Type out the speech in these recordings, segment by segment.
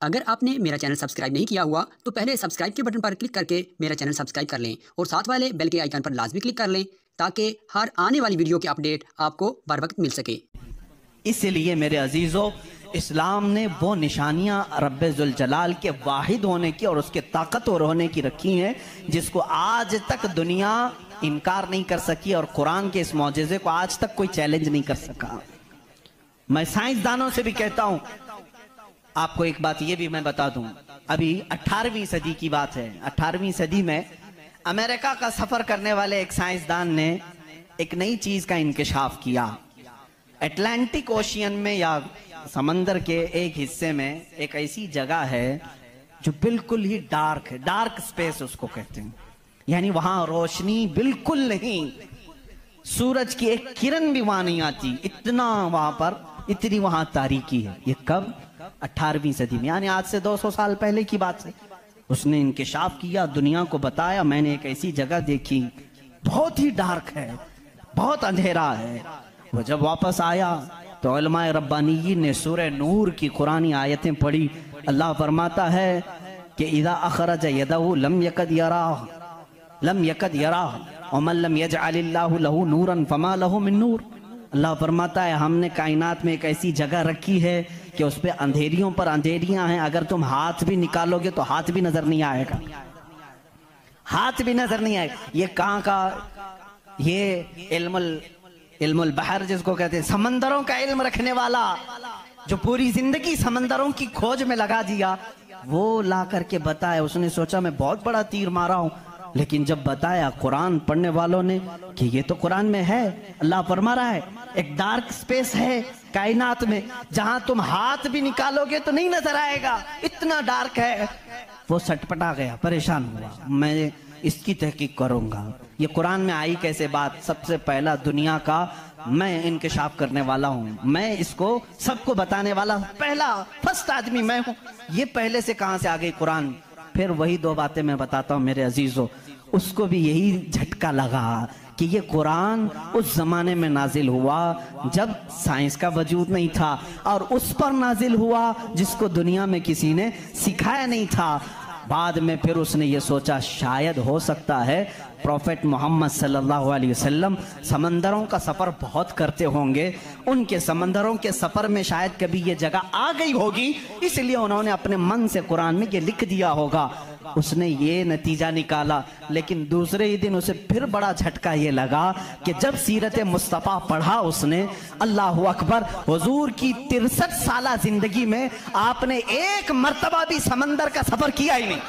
अगर आपने मेरा चैनल सब्सक्राइब नहीं किया हुआ तो पहले सब्सक्राइब के बटन पर क्लिक करके मेरा चैनल सब्सक्राइब कर लें और साथ वाले बेल के आइकन पर लाजमी क्लिक कर लें ताकि हर आने वाली वीडियो की अपडेट आपको बर वक्त मिल सके। इसलिए मेरे अजीज़ों, इस्लाम ने वो निशानियां रब्बे जुल जलाल के वाहिद होने की और उसके ताकतवर होने की रखी हैं जिसको आज तक दुनिया इनकार नहीं कर सकी और कुरान के इस मौजज़े को आज तक कोई चैलेंज नहीं कर सका। मैं साइंसदानों से भी कहता हूं, आपको एक बात ये भी मैं बता दूं, अभी 18वीं सदी की बात है। 18वीं सदी में अमेरिका का सफर करने वाले एक साइंसदान ने एक नई चीज का इंकशाफ किया। अटलांटिक ओशियन में या समंदर के एक हिस्से में एक ऐसी जगह है जो बिल्कुल ही डार्क है, डार्क स्पेस उसको कहते हैं, यानी वहां रोशनी बिल्कुल नहीं, सूरज की एक किरण भी वहां नहीं आती, इतना वहां पर, इतनी वहां तारीकी है। ये कब? 18वीं सदी में, यानी आज से 200 साल पहले की बात है। उसने इंकशाफ किया, दुनिया को बताया, मैंने एक ऐसी जगह देखी, बहुत ही डार्क है, बहुत अंधेरा है। वो जब वापस आया तो उलमाए रब्बानीयीन ने सूरह नूर की कुरानी आयतें पढ़ी। अल्लाह फरमाता है कि इज़ा अखरज यदहु लम यकद यराह व मन लम यजअलिल्लाहु लहू नूरन फमा लहू मिन नूर। अल्लाह फरमाता है हमने कायनात में एक ऐसी जगह रखी है कि उस पे अंधेरियों पर अंधेरियां हैं, अगर तुम हाथ भी निकालोगे तो हाथ भी नजर नहीं आएगा, हाथ भी नजर नहीं आएगा। ये कहाँ का? ये इल्मुल बहर जिसको कहते हैं, समंदरों का इल्म रखने वाला, जो पूरी जिंदगी समंदरों की खोज में लगा दिया, वो ला करके बताया। उसने सोचा मैं बहुत बड़ा तीर मारा हूं, लेकिन जब बताया कुरान पढ़ने वालों ने कि ये तो कुरान में है, अल्लाह फरमा रहा है एक डार्क स्पेस है कायनात में जहां तुम हाथ भी निकालोगे तो नहीं नजर आएगा, इतना डार्क है। वो सटपटा गया, परेशान हुआ, मैं इसकी तहकीक करूंगा। ये कुरान में आई कैसे बात? सबसे पहला दुनिया का मैं इंकशाफ करने वाला हूं, मैं इसको सबको बताने वाला पहला फर्स्ट आदमी मैं हूं। ये पहले से कहां से आ गई कुरान? फिर वही दो बातें मैं बताता हूं मेरे अजीजों। उसको भी यही झटका लगा कि ये कुरान उस जमाने में नाजिल हुआ जब साइंस का वजूद नहीं था, और उस पर नाजिल हुआ जिसको दुनिया में किसी ने सिखाया नहीं था। बाद में फिर उसने ये सोचा शायद हो सकता है प्रॉफेट मोहम्मद सल्लल्लाहु अलैहि वसल्लम समंदरों का सफ़र बहुत करते होंगे, उनके समंदरों के सफ़र में शायद कभी ये जगह आ गई होगी, इसलिए उन्होंने अपने मन से कुरान में ये लिख दिया होगा। उसने ये नतीजा निकाला। लेकिन दूसरे ही दिन उसे फिर बड़ा झटका ये लगा कि जब सीरत मुस्तफ़ा पढ़ा उसने, अल्लाह अकबर, हुजूर की 63 साला जिंदगी में आपने एक मर्तबा भी समंदर का सफर किया ही नहीं।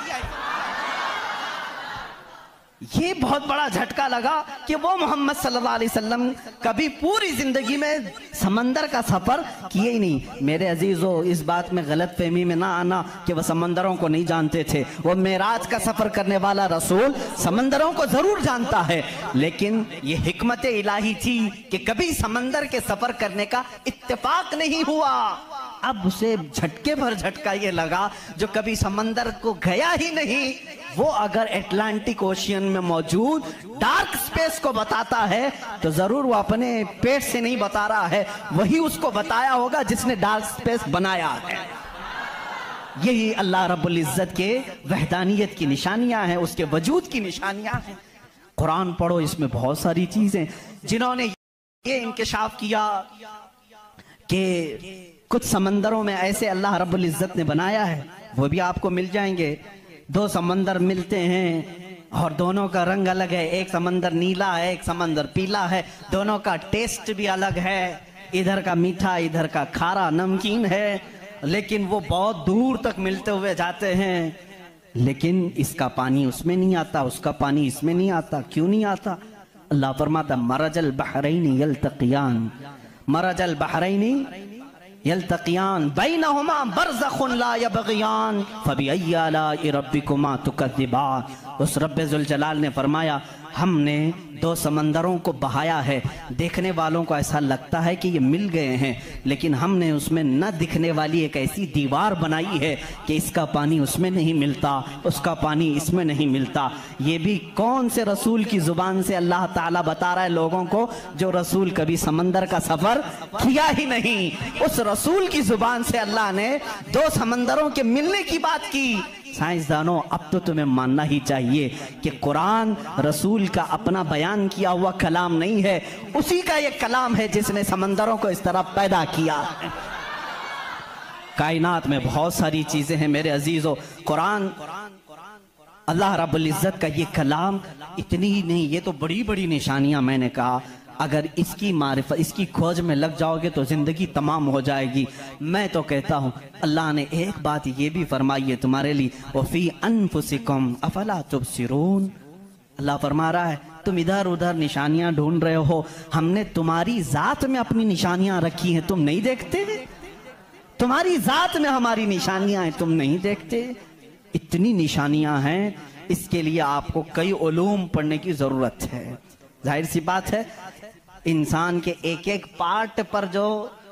ये बहुत बड़ा झटका लगा कि वो मोहम्मद सल्लल्लाहु अलैहि वसल्लम कभी पूरी जिंदगी में समंदर का सफर किए ही नहीं। मेरे अजीजों, इस बात में गलत फहमी में ना आना कि वह समंदरों को नहीं जानते थे। वो मेराज का सफर करने वाला रसूल समंदरों को जरूर जानता है, लेकिन ये हिकमत इलाही थी कि कभी समंदर के सफर करने का इत्तेफाक नहीं हुआ। अब उसे झटके भर झटका ये लगा जो कभी समंदर को गया ही नहीं, वो अगर अटलांटिक ओशियन में मौजूद डार्क स्पेस को बताता है तो जरूर वो अपने पेट से नहीं बता रहा है, वही उसको बताया होगा जिसने डार्क स्पेस बनाया है। यही अल्लाह रब्बुल इज्जत के वहदानियत की निशानियां हैं, उसके वजूद की निशानियां हैं। कुरान पढ़ो, इसमें बहुत सारी चीजें, जिन्होंने ये इंकशाफ किया कि कुछ समंदरों में ऐसे अल्लाह रब्बुल इज्जत ने बनाया है, वो भी आपको मिल जाएंगे। दो समंदर मिलते हैं और दोनों का रंग अलग है, एक समंदर नीला है, एक समंदर पीला है, दोनों का टेस्ट भी अलग है, इधर का मीठा, इधर का खारा नमकीन है, लेकिन वो बहुत दूर तक मिलते हुए जाते हैं। लेकिन इसका पानी उसमें नहीं आता, उसका पानी इसमें नहीं आता। क्यों नहीं आता? अल्लाह फरमाता मरजल बहरैनी यल्तक़ियान, मरजल बहरैनी यल्तक़ियान बैनहुमा बरज़ख़ुन ला यबग़ियान फबिअय्यि आलाइ रब्बिकुमा तुकज़्ज़िबान। उस रब्बे जुल जलाल ने फरमाया हमने दो समंदरों को बहाया है, देखने वालों को ऐसा लगता है कि ये मिल गए हैं, लेकिन हमने उसमें न दिखने वाली एक ऐसी दीवार बनाई है कि इसका पानी उसमें नहीं मिलता, उसका पानी इसमें नहीं मिलता। ये भी कौन से रसूल की जुबान से अल्लाह ताला बता रहा है लोगों को, जो रसूल कभी समंदर का सफर किया ही नहीं। उस रसूल की जुबान से अल्लाह ने दो समंदरों के मिलने की बात की। साइंसदानों, अब तो तुम्हें मानना ही चाहिए कि कुरान रसूल का अपना बयान किया हुआ कलाम नहीं है, उसी का ये कलाम है जिसने समंदरों को इस तरह पैदा किया। कायनात में बहुत सारी चीजें हैं मेरे अजीजों, कुरान अल्लाह रब्बुल इज्जत का ये कलाम इतनी ही नहीं, ये तो बड़ी बड़ी निशानियां मैंने कहा, अगर इसकी मारिफत, इसकी खोज में लग जाओगे तो जिंदगी तमाम हो जाएगी। मैं तो कहता हूँ अल्लाह ने एक बात ये भी फरमाई है तुम्हारे लिए, वफी अनफुसिकुम अफला तुबसिरून। अल्लाह फरमा रहा है तुम इधर उधर निशानियां ढूंढ रहे हो, हमने तुम्हारी जात में अपनी निशानियां रखी हैं, तुम नहीं देखते? तुम्हारी जात में हमारी निशानियां हैं, तुम नहीं देखते? इतनी निशानियां हैं, इसके लिए आपको कई उलूम पढ़ने की जरूरत है। जाहिर सी बात है, इंसान के एक एक पार्ट पर जो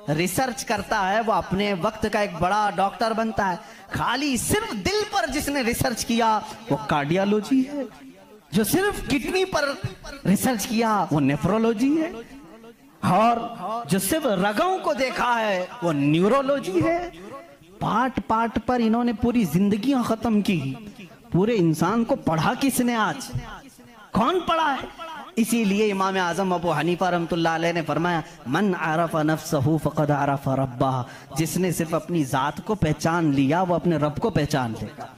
रिसर्च करता है वो अपने वक्त का एक बड़ा डॉक्टर बनता है। खाली सिर्फ दिल पर जिसने रिसर्च किया वो कार्डियोलॉजी है, जो सिर्फ किडनी पर रिसर्च किया वो नेफ्रोलॉजी है, और जो सिर्फ रगों को देखा है वो न्यूरोलॉजी है। पार्ट पार्ट पर इन्होंने पूरी जिंदगियां खत्म की। पूरे इंसान को पढ़ा किसने? आज कौन पढ़ा है? इसीलिए इमाम आजम अबू हनीफा रहमतुल्लाह अलैह ने फरमाया मन आरफा नफ्सहू फक़द आरफा रब्बह, जिसने सिर्फ अपनी जात को पहचान लिया वो अपने रब को पहचान लेगा।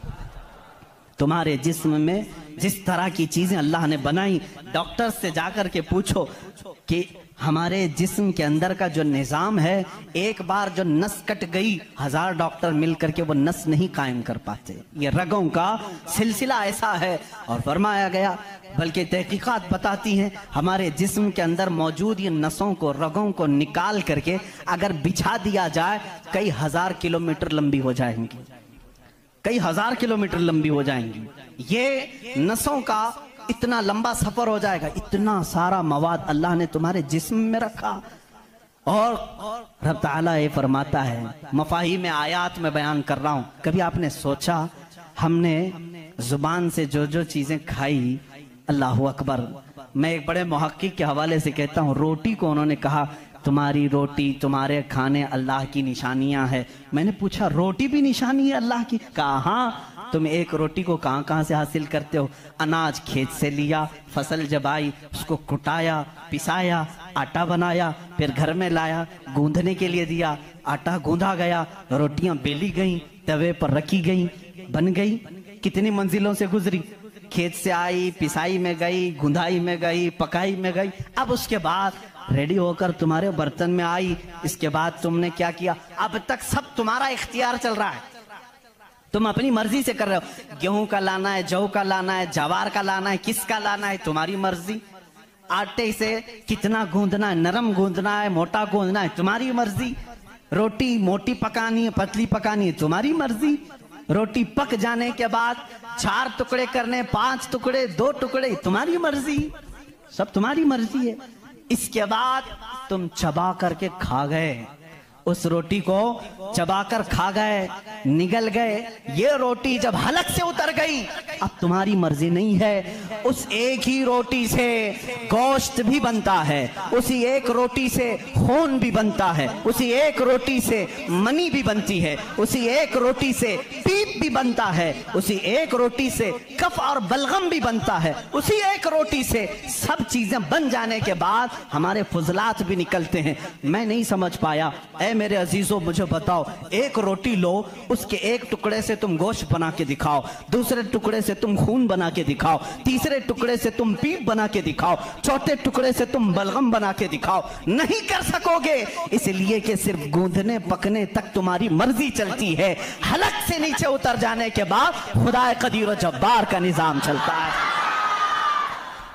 तुम्हारे जिस्म में जिस तरह की चीजें अल्लाह ने बनाई, डॉक्टर से जाकर के पूछो कि हमारे जिस्म के अंदर का जो निज़ाम है, एक बार जो नस कट गई 1000 डॉक्टर मिलकर के वो नस नहीं कायम कर पाते। ये रगों का सिलसिला ऐसा है। और फरमाया गया, बल्कि तहकीकात बताती हैं, हमारे जिस्म के अंदर मौजूद ये नसों को, रगों को निकाल करके अगर बिछा दिया जाए कई 1000 किलोमीटर लंबी हो जाएंगी, कई 1000 किलोमीटर लंबी हो जाएंगी। ये नसों का इतना लंबा सफर हो जाएगा। इतना सारा मवाद अल्लाह ने तुम्हारे जिस्म में रखा। और रब ताला ये फरमाता है, मफाहिम में आयात में बयान कर रहा हूं, कभी आपने सोचा हमने जुबान से जो जो चीजें खाई, अल्लाह अकबर। मैं एक बड़े मुहक्किक के हवाले से कहता हूं, रोटी को उन्होंने कहा तुम्हारी रोटी, तुम्हारे खाने अल्लाह की निशानियां हैं। मैंने पूछा रोटी भी निशानी है अल्लाह की? कहा हाँ। तुम एक रोटी को कहाँ कहाँ से हासिल करते हो? अनाज खेत से लिया, फसल जब आई उसको कुटाया, पिसाया, आटा बनाया, फिर घर में लाया, गूंदने के लिए दिया, आटा गूंदा गया, रोटियां बेली गई, तवे पर रखी गई, बन गई। कितनी मंजिलों से गुजरी, खेत से आई, पिसाई में गई, गुंदाई में गई, पकाई में गई, अब उसके बाद रेडी होकर तुम्हारे बर्तन में आई। इसके बाद तुमने क्या किया? अब तक सब तुम्हारा इख्तियार चल रहा है, तुम अपनी मर्जी से कर रहे हो। गेहूं का लाना है, जौ का लाना है, जवार का लाना है, किसका लाना है, तुम्हारी मर्जी। आटे से कितना गूंदना है, नरम गूंदना है, मोटा गूंदना है, तुम्हारी मर्जी। रोटी मोटी पकानी है, पतली पकानी है, तुम्हारी मर्जी। रोटी पक जाने के बाद 4 टुकड़े करने, 5 टुकड़े, 2 टुकड़े, तुम्हारी मर्जी, सब तुम्हारी मर्जी है। इसके बाद तुम चबा करके खा गए, उस रोटी को चबाकर खा गए, निगल गए। ये रोटी जब हलक से उतर गई, अब तुम्हारी मर्जी नहीं है। उस एक ही रोटी से गोश्त भी बनता है, उसी एक रोटी से खून भी बनता है, उसी एक रोटी से मनी भी बनती है, उसी एक रोटी से पीप भी बनता है, उसी एक रोटी से कफ और बलगम भी बनता है, उसी एक रोटी से सब चीजें बन जाने के बाद हमारे फुजलात भी निकलते हैं। मैं नहीं समझ पाया, ऐ मेरे अजीजों मुझे बताओ, एक रोटी लो, उसके एक टुकड़े से तुम गोश्त बना के दिखाओ, दूसरे टुकड़े से तुम खून बना के दिखाओ, तीसरे टुकड़े से तुम पीप बना के दिखाओ, चौथे टुकड़े से तुम बलगम बना के दिखाओ, नहीं कर सकोगे। इसलिए कि सिर्फ गूंदने पकने तक तुम्हारी मर्जी चलती है, हलक से नीचे उतर जाने के बाद खुदा कदीर जब्बार का निजाम चलता है।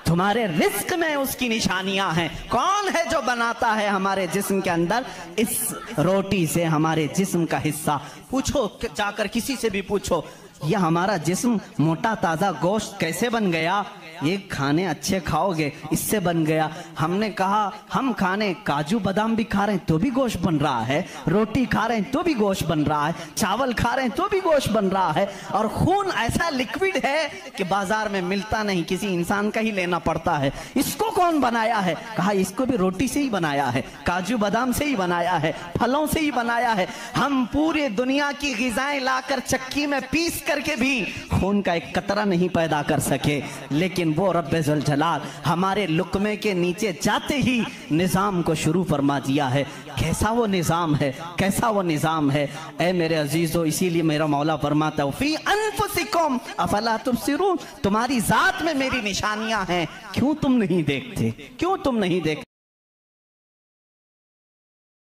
तुम्हारे रिस्क में उसकी निशानियां हैं। कौन है जो बनाता है हमारे जिस्म के अंदर इस रोटी से हमारे जिस्म का हिस्सा? पूछो, जाकर किसी से भी पूछो, ये हमारा जिस्म मोटा ताज़ा गोश्त कैसे बन गया? ये खाने अच्छे खाओगे इससे बन गया। हमने कहा हम खाने काजू बादाम भी खा रहे हैं तो भी गोश्त बन रहा है, रोटी खा रहे हैं तो भी गोश्त बन रहा है, चावल खा रहे हैं तो भी गोश्त बन रहा है। और खून ऐसा लिक्विड है कि बाजार में मिलता नहीं, किसी इंसान का ही लेना पड़ता है। इसको कौन बनाया है? कहा इसको भी रोटी से ही बनाया है, काजू बादाम से ही बनाया है, फलों से ही बनाया है। हम पूरे दुनिया की ग़िज़ाएं लाकर चक्की में पीस करके भी खून का एक कतरा नहीं पैदा कर सके, लेकिन वो रब्बे ज़ुल जलाल हमारे लुक़मे के नीचे जाते ही निज़ाम को शुरू फरमा दिया है। कैसा वो निज़ाम है, कैसा वो निज़ाम है ऐ मेरे अजीज़ों। इसीलिए मेरा मौला फरमाता है फी अनफुसिकुम अफला तुबसिरून, तुम्हारी ज़ात में मेरी निशानियां हैं, क्यों तुम नहीं देखते, क्यों तुम नहीं देखते?